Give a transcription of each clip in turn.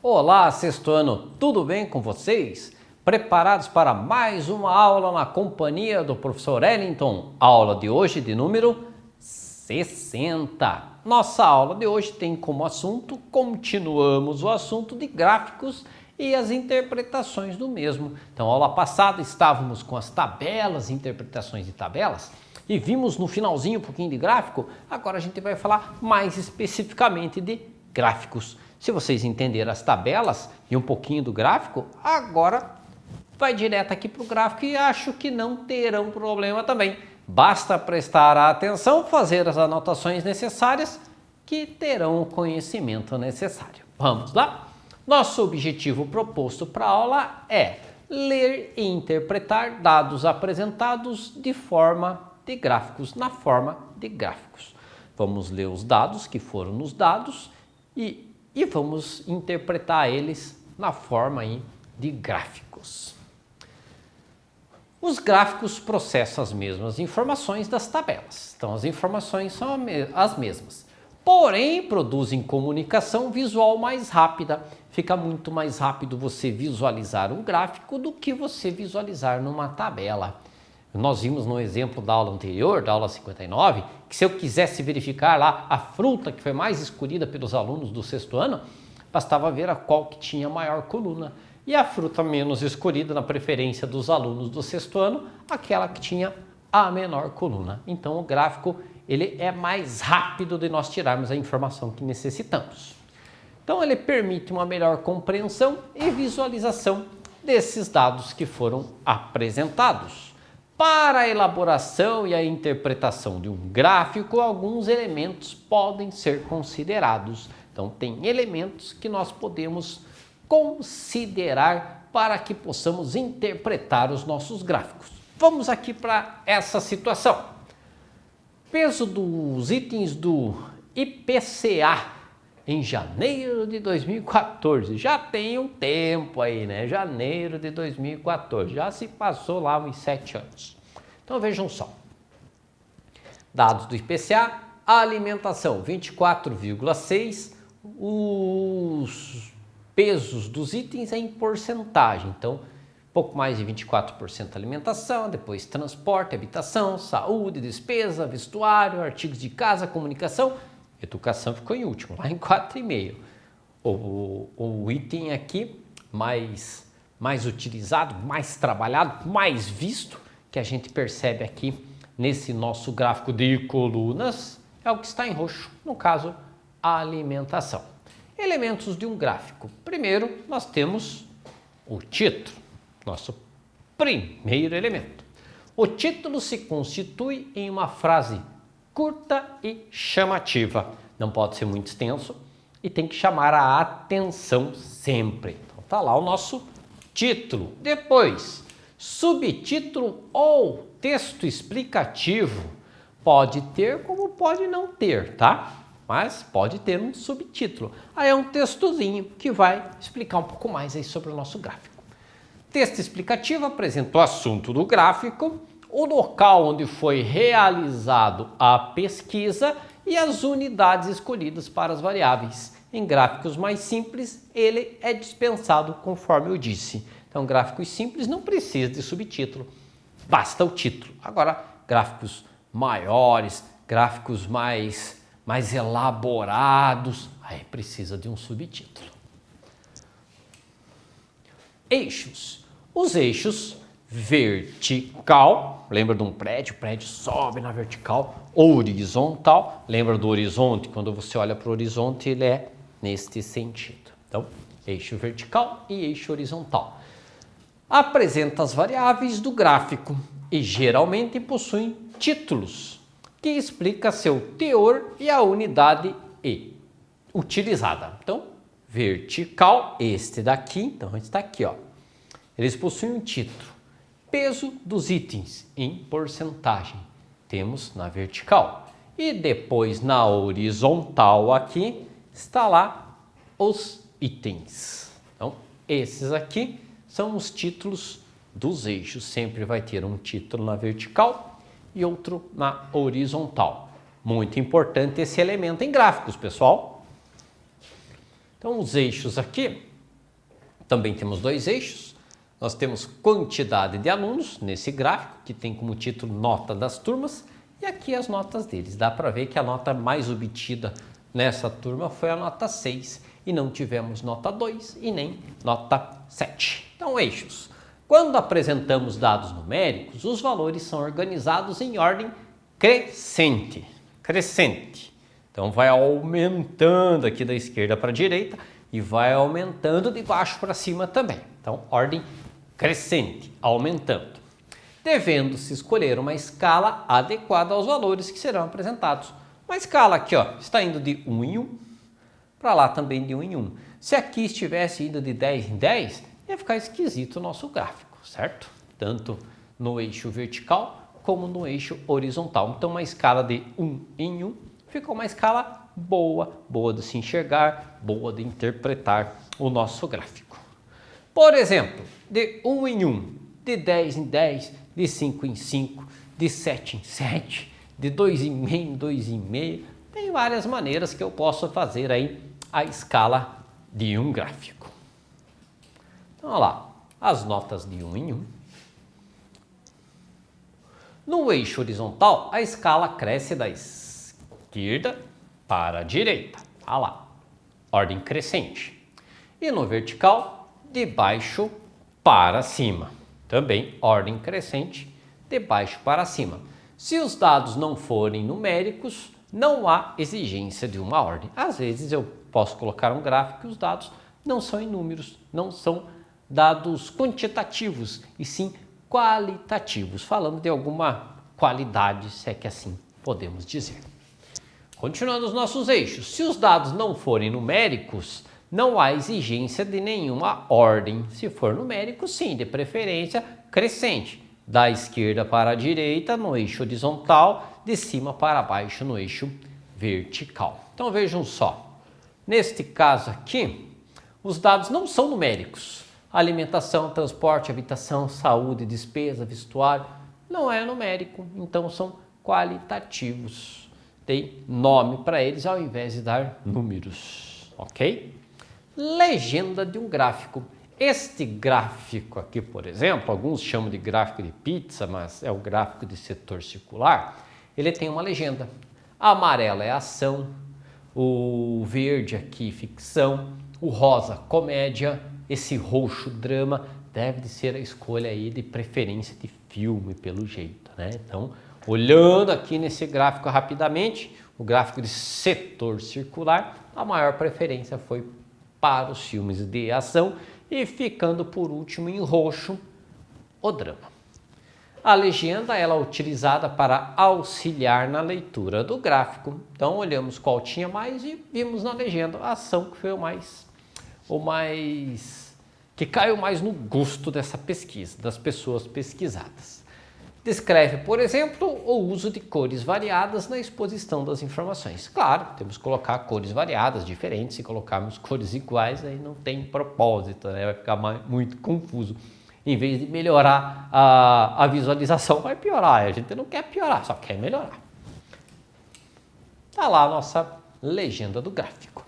Olá, sexto ano, tudo bem com vocês? Preparados para mais uma aula na companhia do professor Wellington? Aula de hoje de número 60. Nossa aula de hoje tem como assunto, continuamos o assunto de gráficos e as interpretações do mesmo. Então, aula passada estávamos com as tabelas, interpretações de tabelas, e vimos no finalzinho um pouquinho de gráfico. Agora a gente vai falar mais especificamente de gráficos. Se vocês entenderam as tabelas e um pouquinho do gráfico, agora vai direto aqui para o gráfico e acho que não terão problema também. Basta prestar atenção, fazer as anotações necessárias que terão o conhecimento necessário. Vamos lá? Nosso objetivo proposto para a aula é ler e interpretar dados apresentados de forma de gráficos, na forma de gráficos. Vamos ler os dados que foram nos dados e vamos interpretar eles na forma aí de gráficos. Os gráficos processam as mesmas informações das tabelas, então as informações são as mesmas, porém produzem comunicação visual mais rápida. Fica muito mais rápido você visualizar um gráfico do que você visualizar numa tabela. Nós vimos no exemplo da aula anterior, da aula 59, que se eu quisesse verificar lá a fruta que foi mais escolhida pelos alunos do sexto ano, bastava ver a qual que tinha maior coluna. E a fruta menos escolhida na preferência dos alunos do sexto ano, aquela que tinha a menor coluna. Então o gráfico ele é mais rápido de nós tirarmos a informação que necessitamos. Então ele permite uma melhor compreensão e visualização desses dados que foram apresentados. Para a elaboração e a interpretação de um gráfico, alguns elementos podem ser considerados. Então, tem elementos que nós podemos considerar para que possamos interpretar os nossos gráficos. Vamos aqui para essa situação. Peso dos itens do IPCA em janeiro de 2014. Já tem um tempo aí, né? Janeiro de 2014. Já se passou lá uns 7 anos. Então vejam só. Dados do IPCA, a alimentação 24,6. Os pesos dos itens em porcentagem. Então, pouco mais de 24% alimentação, depois transporte, habitação, saúde, despesa, vestuário, artigos de casa, comunicação. Educação ficou em último, lá em 4,5. O item aqui mais utilizado, mais trabalhado, mais visto, que a gente percebe aqui nesse nosso gráfico de colunas, é o que está em roxo, no caso, a alimentação. Elementos de um gráfico. Primeiro, nós temos o título, nosso primeiro elemento. O título se constitui em uma frase curta e chamativa. Não pode ser muito extenso e tem que chamar a atenção sempre. Então tá lá o nosso título. Depois, subtítulo ou texto explicativo. Pode ter como pode não ter, tá? Mas pode ter um subtítulo. Aí é um textozinho que vai explicar um pouco mais aí sobre o nosso gráfico. Texto explicativo apresenta o assunto do gráfico, o local onde foi realizado a pesquisa e as unidades escolhidas para as variáveis. Em gráficos mais simples, ele é dispensado conforme eu disse. Então, gráficos simples não precisa de subtítulo, basta o título. Agora, gráficos maiores, gráficos mais elaborados, aí precisa de um subtítulo. Eixos. Os eixos vertical, lembra de um prédio? O prédio sobe na vertical. Horizontal, lembra do horizonte? Quando você olha para o horizonte, ele é neste sentido. Então, eixo vertical e eixo horizontal. Apresenta as variáveis do gráfico e geralmente possuem títulos que explica seu teor e a unidade utilizada. Então, vertical, este daqui, então a gente está aqui, ó. Eles possuem um título. Peso dos itens em porcentagem. Temos na vertical. E depois na horizontal aqui, está lá os itens. Então, esses aqui são os títulos dos eixos. Sempre vai ter um título na vertical e outro na horizontal. Muito importante esse elemento em gráficos, pessoal. Então, os eixos aqui Também temos dois eixos. Nós temos quantidade de alunos nesse gráfico, que tem como título nota das turmas, e aqui as notas deles. Dá para ver que a nota mais obtida nessa turma foi a nota 6, e não tivemos nota 2 e nem nota 7. Então, eixos. Quando apresentamos dados numéricos, os valores são organizados em ordem crescente. Então, vai aumentando aqui da esquerda para a direita e vai aumentando de baixo para cima também. Então, ordem crescente, aumentando. Devendo-se escolher uma escala adequada aos valores que serão apresentados. Uma escala aqui, ó, está indo de 1 em 1, para lá também de 1 em 1. Se aqui estivesse indo de 10 em 10, ia ficar esquisito o nosso gráfico, certo? Tanto no eixo vertical como no eixo horizontal. Então, uma escala de 1 em 1 ficou uma escala boa de se enxergar, boa de interpretar o nosso gráfico. Por exemplo, de 1 em 1, de 10 em 10, de 5 em 5, de 7 em 7, de 2,5 em 2,5. Tem várias maneiras que eu posso fazer aí a escala de um gráfico. Então, olha lá, as notas de 1 em 1. No eixo horizontal, a escala cresce da esquerda para a direita. Olha lá, ordem crescente. E no vertical, de baixo para cima. Também ordem crescente, de baixo para cima. Se os dados não forem numéricos, não há exigência de uma ordem. Às vezes eu posso colocar um gráfico e os dados não são em números, não são dados quantitativos, e sim qualitativos, falando de alguma qualidade, se é que assim podemos dizer. Continuando os nossos eixos, se os dados não forem numéricos, não há exigência de nenhuma ordem. Se for numérico, sim, de preferência crescente, da esquerda para a direita no eixo horizontal, de cima para baixo no eixo vertical. Então vejam só, neste caso aqui, os dados não são numéricos. Alimentação, transporte, habitação, saúde, despesa, vestuário, não é numérico, então são qualitativos. Tem nome para eles ao invés de dar números, ok? Legenda de um gráfico. Este gráfico aqui, por exemplo, alguns chamam de gráfico de pizza, mas é o gráfico de setor circular. Ele tem uma legenda. A amarela é ação, o verde aqui ficção, o rosa comédia, esse roxo drama. Deve de ser a escolha aí de preferência de filme, pelo jeito, né? Então, olhando aqui nesse gráfico rapidamente, o gráfico de setor circular, a maior preferência foi para os filmes de ação e ficando por último em roxo, o drama. A legenda ela é utilizada para auxiliar na leitura do gráfico. Então olhamos qual tinha mais e vimos na legenda a ação que foi que caiu mais no gosto dessa pesquisa, das pessoas pesquisadas. Descreve, por exemplo, o uso de cores variadas na exposição das informações. Claro, temos que colocar cores variadas, diferentes. Se colocarmos cores iguais, aí não tem propósito, né? Vai ficar muito confuso. Em vez de melhorar a visualização, vai piorar. A gente não quer piorar, só quer melhorar. Está lá a nossa legenda do gráfico.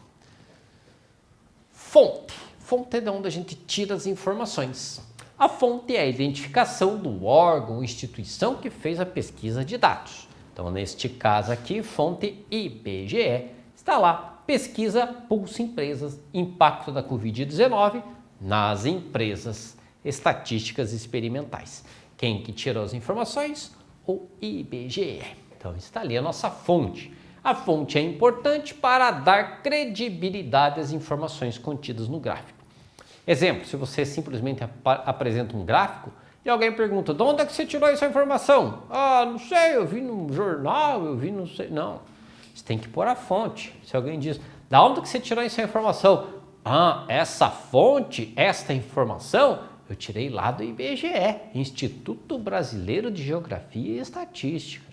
Fonte. Fonte é de onde a gente tira as informações. A fonte é a identificação do órgão ou instituição que fez a pesquisa de dados. Então, neste caso aqui, fonte IBGE, está lá, pesquisa Pulso Empresas, impacto da Covid-19 nas empresas, estatísticas experimentais. Quem que tirou as informações? O IBGE. Então, está ali a nossa fonte. A fonte é importante para dar credibilidade às informações contidas no gráfico. Exemplo, se você simplesmente apresenta um gráfico e alguém pergunta, de onde é que você tirou essa informação? Ah, não sei, eu vi no jornal, eu vi não sei. Não, você tem que pôr a fonte. Se alguém diz, da onde que você tirou essa informação? Ah, essa fonte, esta informação, eu tirei lá do IBGE, Instituto Brasileiro de Geografia e Estatística.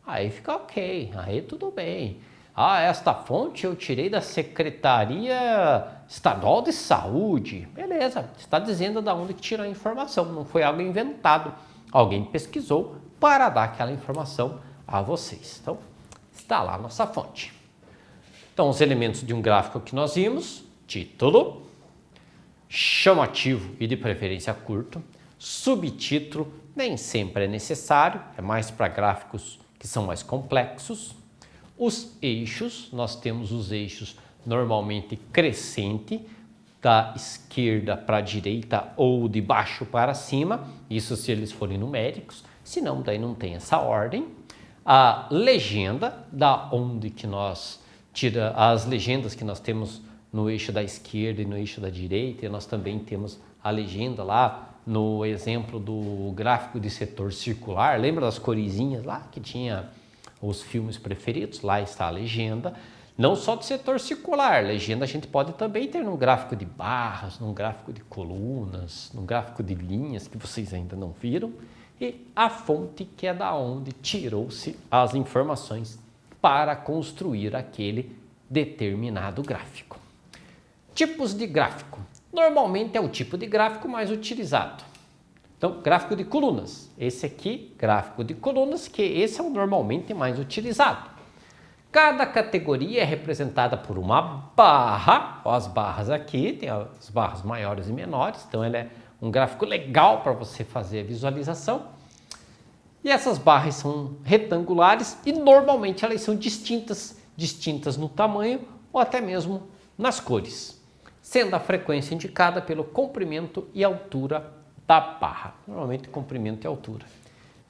Aí fica ok, aí tudo bem. Ah, esta fonte eu tirei da Secretaria Estadual de Saúde. Beleza, está dizendo de onde que tirou a informação, não foi algo inventado. Alguém pesquisou para dar aquela informação a vocês. Então, está lá a nossa fonte. Então, os elementos de um gráfico que nós vimos, título, chamativo e de preferência curto. Subtítulo nem sempre é necessário, é mais para gráficos que são mais complexos. Os eixos, nós temos os eixos normalmente crescente, da esquerda para a direita ou de baixo para cima, isso se eles forem numéricos, se não, daí não tem essa ordem. A legenda, da onde que nós tira as legendas que nós temos no eixo da esquerda e no eixo da direita, e nós também temos a legenda lá no exemplo do gráfico de setor circular, lembra das coresinhas lá que tinha os filmes preferidos? Lá está a legenda. Não só do setor circular, legenda a gente pode também ter num gráfico de barras, num gráfico de colunas, num gráfico de linhas que vocês ainda não viram, e a fonte que é da onde tirou-se as informações para construir aquele determinado gráfico. Tipos de gráfico. Normalmente é o tipo de gráfico mais utilizado. Então, gráfico de colunas. Esse aqui, gráfico de colunas, que esse é o normalmente mais utilizado. Cada categoria é representada por uma barra, ó, as barras aqui, tem as barras maiores e menores, então ele é um gráfico legal para você fazer a visualização. E essas barras são retangulares e normalmente elas são distintas no tamanho ou até mesmo nas cores, sendo a frequência indicada pelo comprimento e altura da barra, normalmente comprimento e altura.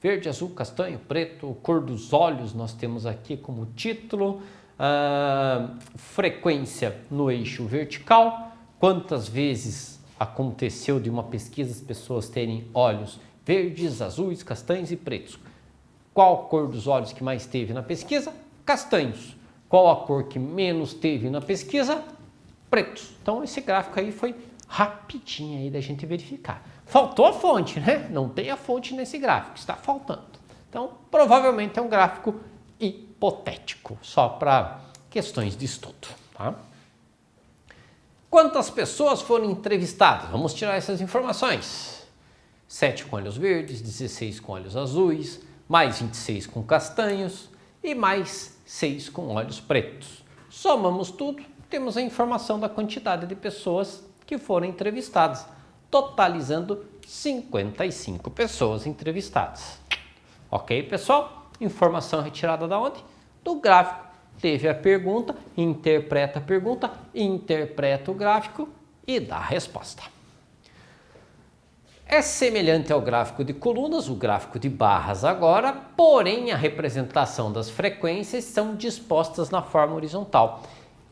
Verde, azul, castanho, preto, cor dos olhos, nós temos aqui como título, frequência no eixo vertical, quantas vezes aconteceu de uma pesquisa as pessoas terem olhos verdes, azuis, castanhos e pretos. Qual a cor dos olhos que mais teve na pesquisa? Castanhos. Qual a cor que menos teve na pesquisa? Pretos. Então esse gráfico aí foi rapidinho aí da gente verificar. Faltou a fonte, né? Não tem a fonte nesse gráfico, está faltando. Então, provavelmente é um gráfico hipotético, só para questões de estudo, tá? Quantas pessoas foram entrevistadas? Vamos tirar essas informações. 7 com olhos verdes, 16 com olhos azuis, mais 26 com castanhos e mais 6 com olhos pretos. Somamos tudo, temos a informação da quantidade de pessoas que foram entrevistadas, totalizando 55 pessoas entrevistadas. Ok, pessoal? Informação retirada da onde? Do gráfico. Teve a pergunta, interpreta a pergunta, interpreta o gráfico e dá a resposta. É semelhante ao gráfico de colunas, o gráfico de barras agora, porém a representação das frequências são dispostas na forma horizontal.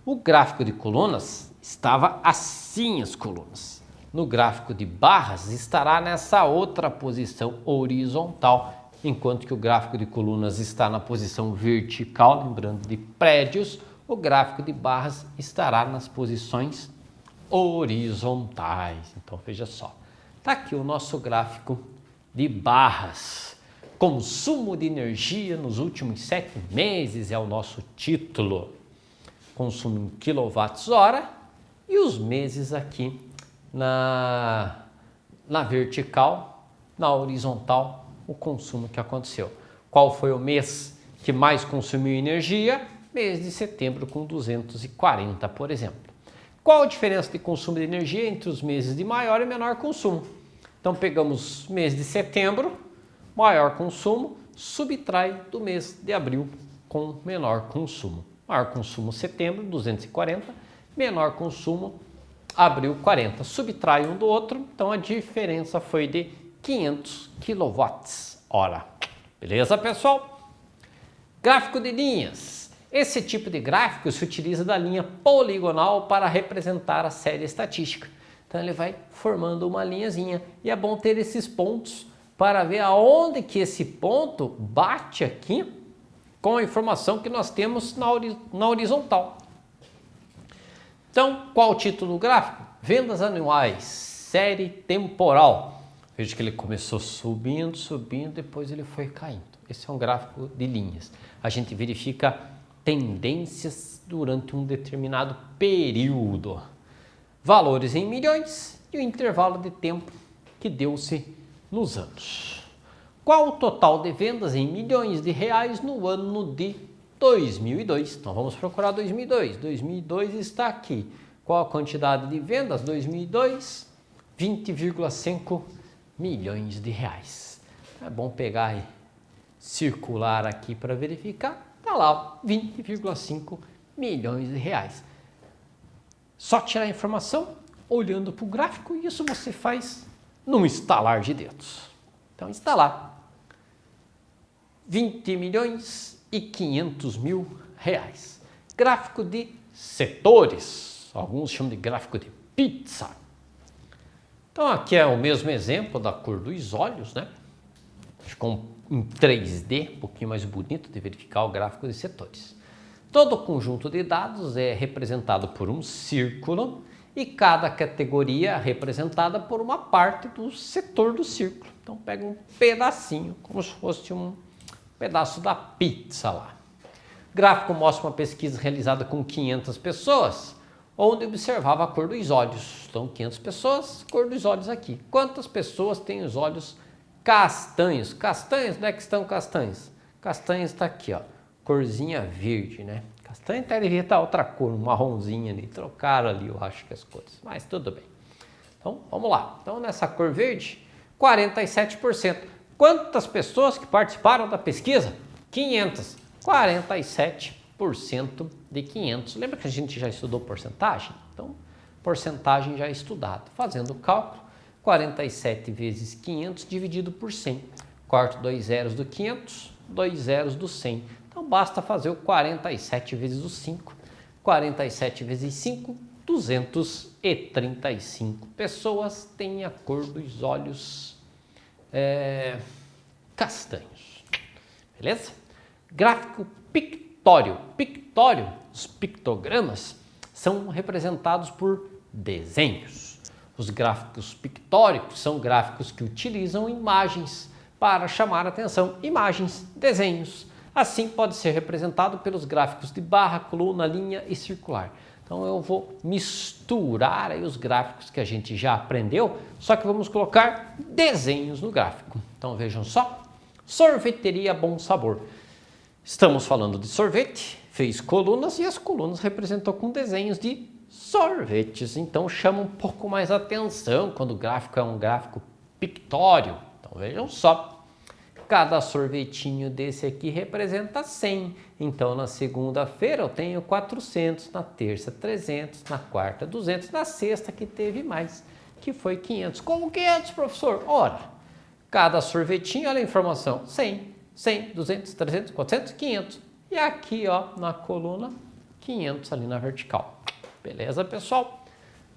O gráfico de colunas estava assim as colunas. No gráfico de barras estará nessa outra posição horizontal, enquanto que o gráfico de colunas está na posição vertical, lembrando de prédios, o gráfico de barras estará nas posições horizontais. Então veja só, está aqui o nosso gráfico de barras. Consumo de energia nos últimos 7 meses é o nosso título. Consumo em quilowatts-hora e os meses aqui na vertical, na horizontal, o consumo que aconteceu. Qual foi o mês que mais consumiu energia? Mês de setembro com 240, por exemplo. Qual a diferença de consumo de energia entre os meses de maior e menor consumo? Então pegamos mês de setembro, maior consumo, subtrai do mês de abril com menor consumo. Maior consumo setembro, 240, menor consumo abril 40, subtrai um do outro, então a diferença foi de 500 kWh. Beleza, pessoal? Gráfico de linhas. Esse tipo de gráfico se utiliza da linha poligonal para representar a série estatística. Então ele vai formando uma linhazinha e é bom ter esses pontos para ver aonde que esse ponto bate aqui com a informação que nós temos na horizontal. Então, qual o título do gráfico? Vendas anuais, série temporal. Veja que ele começou subindo, depois ele foi caindo. Esse é um gráfico de linhas. A gente verifica tendências durante um determinado período. Valores em milhões e o intervalo de tempo que deu-se nos anos. Qual o total de vendas em milhões de reais no ano de 2002? Então vamos procurar 2002. 2002 está aqui. Qual a quantidade de vendas? 2002, 20,5 milhões de reais. É bom pegar e circular aqui para verificar. Está lá, 20,5 milhões de reais. Só tirar a informação olhando para o gráfico e isso você faz num estalar de dedos. Então está lá, 20 milhões e 500 mil reais. Gráfico de setores, alguns chamam de gráfico de pizza. Então aqui é o mesmo exemplo da cor dos olhos, né? Ficou em 3D, um pouquinho mais bonito de verificar o gráfico de setores. Todo o conjunto de dados é representado por um círculo e cada categoria é representada por uma parte do setor do círculo. Então pega um pedacinho, como se fosse um pedaço da pizza lá. O gráfico mostra uma pesquisa realizada com 500 pessoas, onde observava a cor dos olhos. Então 500 pessoas, cor dos olhos aqui. Quantas pessoas têm os olhos castanhos? Castanhos, onde é que estão castanhos? Castanhos está aqui, ó, corzinha verde, né? Castanho até devia estar outra cor, um marronzinho ali. Trocaram ali, eu acho que as cores, mas tudo bem. Então, vamos lá. Então, nessa cor verde, 47%. Quantas pessoas que participaram da pesquisa? 500. 47% de 500. Lembra que a gente já estudou porcentagem? Então, porcentagem já é estudado. Fazendo o cálculo, 47 vezes 500 dividido por 100. Corto 2 zeros do 500, 2 zeros do 100. Então, basta fazer o 47 vezes o 5. 47 vezes 5, 235 pessoas têm a cor dos olhos castanhos. Beleza? Gráfico pictório. Pictório, os pictogramas, são representados por desenhos. Os gráficos pictóricos são gráficos que utilizam imagens para chamar a atenção. Imagens, desenhos. Assim pode ser representado pelos gráficos de barra, coluna, linha e circular. Então eu vou misturar aí os gráficos que a gente já aprendeu, só que vamos colocar desenhos no gráfico. Então vejam só, sorveteria Bom Sabor. Estamos falando de sorvete, fez colunas e as colunas representou com desenhos de sorvetes. Então chama um pouco mais atenção quando o gráfico é um gráfico pictório. Então vejam só. Cada sorvetinho desse aqui representa 100. Então, na segunda-feira eu tenho 400, na terça 300, na quarta 200, na sexta que teve mais, que foi 500. Como 500, professor? Ora, cada sorvetinho, olha a informação, 100, 100, 200, 300, 400, 500. E aqui, ó, na coluna, 500 ali na vertical. Beleza, pessoal?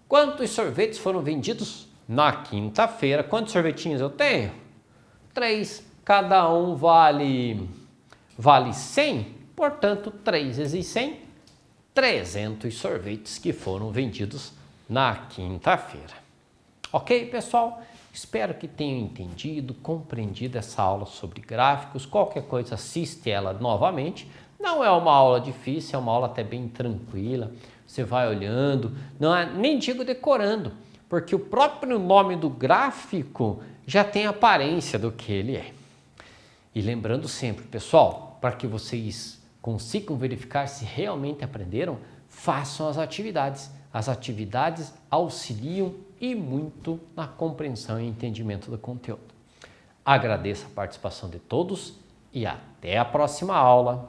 Quantos sorvetes foram vendidos na quinta-feira? Quantos sorvetinhos eu tenho? 3. Cada um vale 100, portanto, 3 vezes 100, 300 sorvetes que foram vendidos na quinta-feira. Ok, pessoal? Espero que tenham entendido, compreendido essa aula sobre gráficos. Qualquer coisa, assiste ela novamente. Não é uma aula difícil, é uma aula até bem tranquila. Você vai olhando, não é, nem digo decorando, porque o próprio nome do gráfico já tem a aparência do que ele é. E lembrando sempre, pessoal, para que vocês consigam verificar se realmente aprenderam, façam as atividades. As atividades auxiliam e muito na compreensão e entendimento do conteúdo. Agradeço a participação de todos e até a próxima aula.